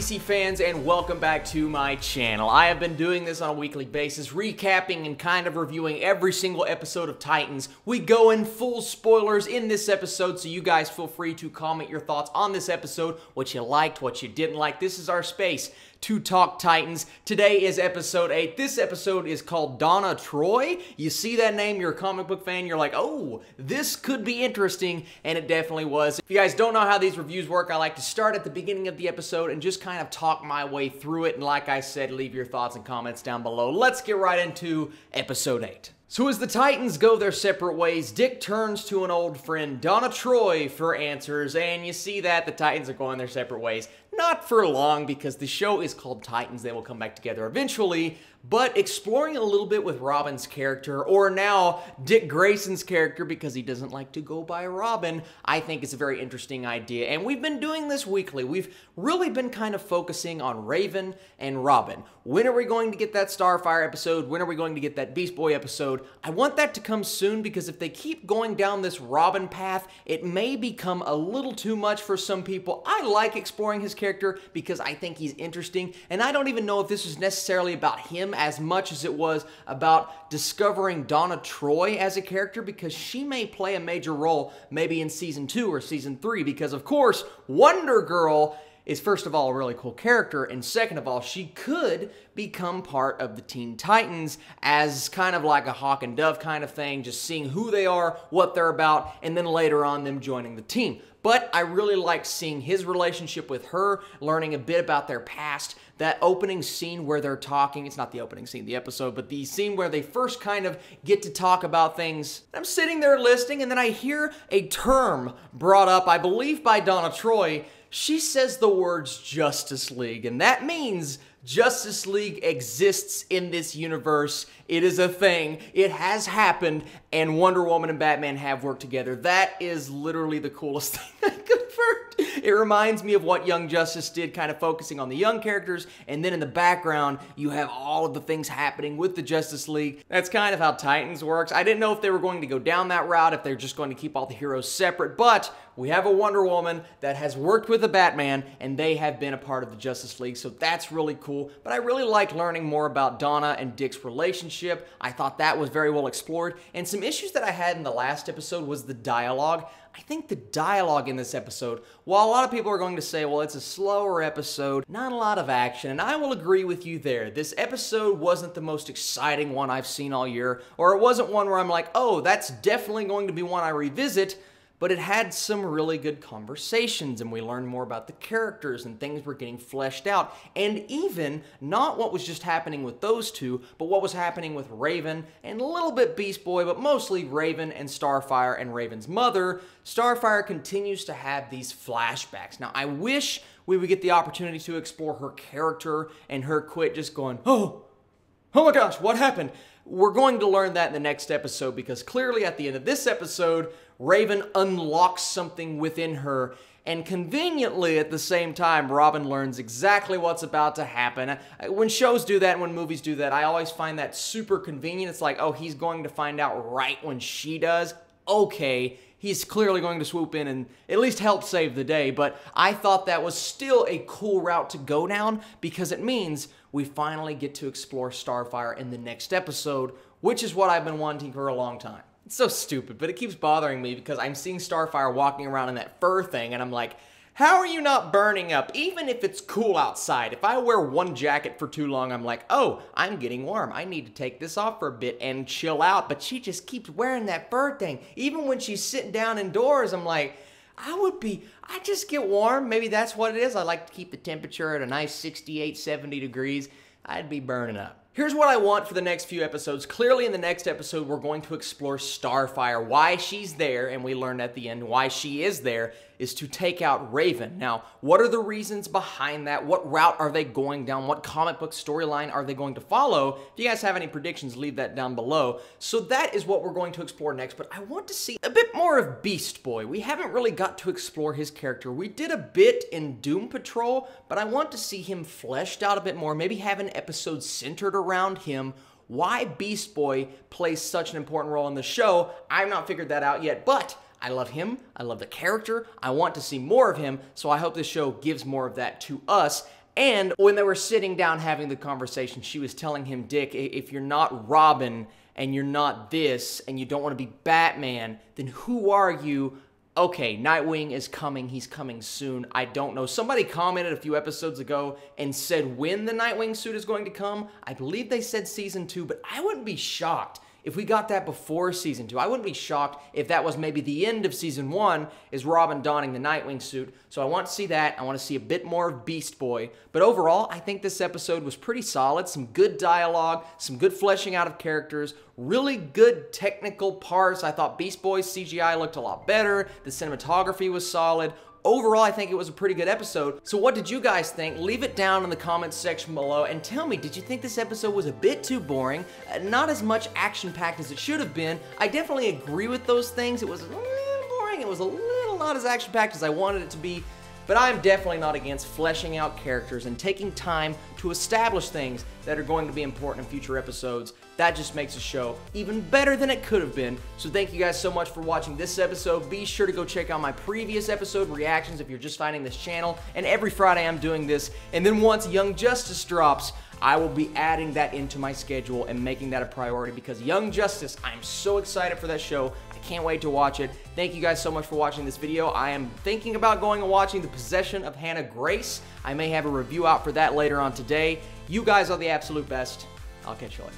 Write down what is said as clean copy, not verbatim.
DC fans, and welcome back to my channel. I have been doing this on a weekly basis, recapping and kind of reviewing every single episode of Titans. We go in full spoilers in this episode, so you guys feel free to comment your thoughts on this episode, what you liked, what you didn't like. This is our space to talk Titans. Today is episode 8. This episode is called Donna Troy. You see that name, you're a comic book fan, you're like, oh, this could be interesting, and it definitely was. If you guys don't know how these reviews work, I like to start at the beginning of the episode and just kind of talk my way through it, and like I said, leave your thoughts and comments down below. Let's get right into episode 8. So as the Titans go their separate ways, Dick turns to an old friend, Donna Troy, for answers, and you see that the Titans are going their separate ways. Not for long, because the show is called Titans. They will come back together eventually, but exploring a little bit with Robin's character, or now Dick Grayson's character, because he doesn't like to go by Robin, I think is a very interesting idea. And we've been doing this weekly. We've really been kind of focusing on Raven and Robin. When are we going to get that Starfire episode? When are we going to get that Beast Boy episode? I want that to come soon, because if they keep going down this Robin path, it may become a little too much for some people. I like exploring his character because I think he's interesting, and I don't even know if this is necessarily about him as much as it was about discovering Donna Troy as a character, because she may play a major role maybe in Season 2 or Season 3, because of course, Wonder Girl is first of all a really cool character, and second of all, she could become part of the Teen Titans as kind of like a hawk and dove kind of thing, just seeing who they are, what they're about, and then later on them joining the team. But I really liked seeing his relationship with her, learning a bit about their past. That opening scene where they're talking, it's not the opening scene of the episode, but the scene where they first kind of get to talk about things. I'm sitting there listening, and then I hear a term brought up, I believe by Donna Troy. She says the words Justice League, and that means Justice League exists in this universe. It is a thing. It has happened, and Wonder Woman and Batman have worked together. That is literally the coolest thing I could have heard. It reminds me of what Young Justice did, kind of focusing on the young characters, and then in the background, you have all of the things happening with the Justice League. That's kind of how Titans works. I didn't know if they were going to go down that route, if they're just going to keep all the heroes separate, but we have a Wonder Woman that has worked with the Batman, and they have been a part of the Justice League, so that's really cool. But I really liked learning more about Donna and Dick's relationship. I thought that was very well explored, and some issues that I had in the last episode was the dialogue. I think the dialogue in this episode, while a lot of people are going to say, well, it's a slower episode, not a lot of action, and I will agree with you there. This episode wasn't the most exciting one I've seen all year, or it wasn't one where I'm like, oh, that's definitely going to be one I revisit, but it had some really good conversations, and we learned more about the characters, and things were getting fleshed out. And even not what was just happening with those two, but what was happening with Raven and a little bit Beast Boy, but mostly Raven and Starfire and Raven's mother. Starfire continues to have these flashbacks. Now, I wish we would get the opportunity to explore her character and her quit just going, oh my gosh, what happened? We're going to learn that in the next episode, because clearly at the end of this episode, Raven unlocks something within her, and conveniently at the same time, Robin learns exactly what's about to happen. When shows do that and when movies do that, I always find that super convenient. It's like, oh, he's going to find out right when she does. Okay, he's clearly going to swoop in and at least help save the day, but I thought that was still a cool route to go down, because it means we finally get to explore Starfire in the next episode, which is what I've been wanting for a long time. It's so stupid, but it keeps bothering me because I'm seeing Starfire walking around in that fur thing, and I'm like, how are you not burning up? Even if it's cool outside, if I wear one jacket for too long, I'm like, oh, I'm getting warm. I need to take this off for a bit and chill out, but she just keeps wearing that fur thing. Even when she's sitting down indoors, I'm like, I just get warm. Maybe that's what it is. I like to keep the temperature at a nice 68, 70 degrees. I'd be burning up. Here's what I want for the next few episodes. Clearly in the next episode, we're going to explore Starfire, why she's there, and we learned at the end why she is there is to take out Raven. Now, what are the reasons behind that? What route are they going down? What comic book storyline are they going to follow? If you guys have any predictions, leave that down below. So that is what we're going to explore next, but I want to see a bit more of Beast Boy. We haven't really got to explore his character. We did a bit in Doom Patrol, but I want to see him fleshed out a bit more, maybe have an episode centered around him. Why Beast Boy plays such an important role in the show, I've not figured that out yet, but I love him, I love the character, I want to see more of him, so I hope this show gives more of that to us And when they were sitting down having the conversation, she was telling him, Dick, if you're not Robin and you're not this and you don't want to be Batman, then who are you? Okay, Nightwing is coming. He's coming soon. I don't know. Somebody commented a few episodes ago and said when the Nightwing suit is going to come. I believe they said season 2, but I wouldn't be shocked if we got that before season 2. I wouldn't be shocked if that was maybe the end of season 1 is Robin donning the Nightwing suit. So I want to see that. I want to see a bit more of Beast Boy. But overall, I think this episode was pretty solid. Some good dialogue, some good fleshing out of characters, really good technical parts. I thought Beast Boy's CGI looked a lot better. The cinematography was solid. Overall, I think it was a pretty good episode. So what did you guys think? Leave it down in the comments section below and tell me, did you think this episode was a bit too boring? Not as much action-packed as it should have been. I definitely agree with those things. It was a little boring. It was a little not as action-packed as I wanted it to be. But I'm definitely not against fleshing out characters and taking time to establish things that are going to be important in future episodes. That just makes the show even better than it could have been. So thank you guys so much for watching this episode. Be sure to go check out my previous episode reactions if you're just finding this channel. And every Friday I'm doing this. And then once Young Justice drops, I will be adding that into my schedule and making that a priority because Young Justice, I'm so excited for that show. I can't wait to watch it. Thank you guys so much for watching this video. I am thinking about going and watching The Possession of Hannah Grace. I may have a review out for that later on today. You guys are the absolute best. I'll catch you later.